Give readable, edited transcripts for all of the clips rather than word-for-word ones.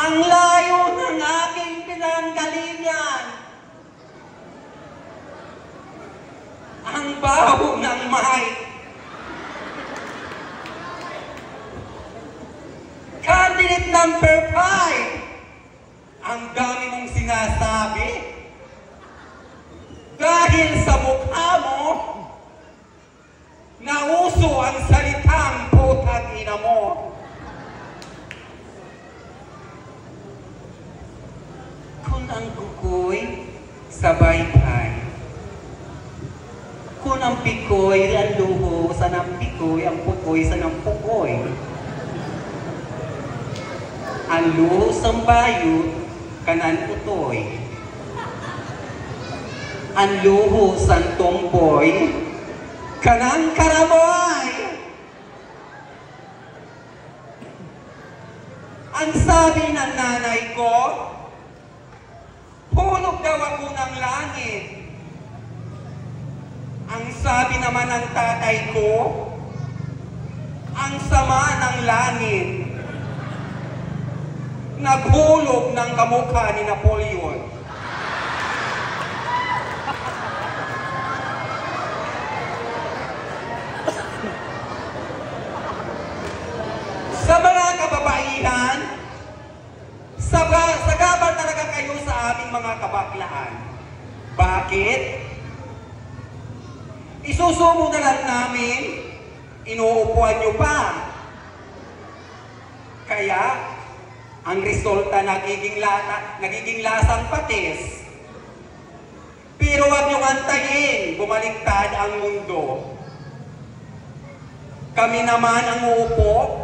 Ang layo ng aking pinanggalingan. Ang baho ng mic. Candidate number 5. Ang dami mong sinasabi. Dahil sa mukha mo, nauso ang salitang putang ina mo. Kung ang kukoy sa baybay, kung ang pikoy, ang luho sa ng pikoy, ang pukoy sa ng pukoy. Ang luho sa bayot, kanan utoy. Ang luho sa tomboy, kanang karaboy. Ang sabi ng nanay ko, hulog daw ako ng langit. Ang sabi naman ng tatay ko, ang sama ng langit. Naghulog ng kamukha ni Napoleon. Sa mga kababaihan, sagabal talaga kayo sa aming mga kabaklaan. Bakit? Isusumo na lang namin, inuupuan nyo pa. Kaya, ang resulta nagiging lasang patis. Pero huwag nyo antayin, bumaliktad ang mundo. Kami naman ang uupo,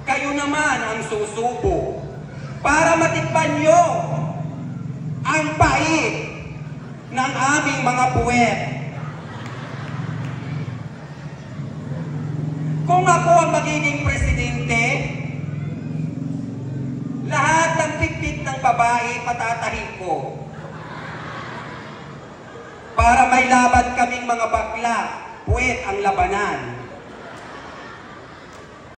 kayo naman ang susubo. Para matikpan nyo ang pait ng aming mga puwet. Kung ako ang magiging presidente, lahat ng tiktik ng babae patatahin ko. Para may laban kaming mga bakla, puwet ang labanan.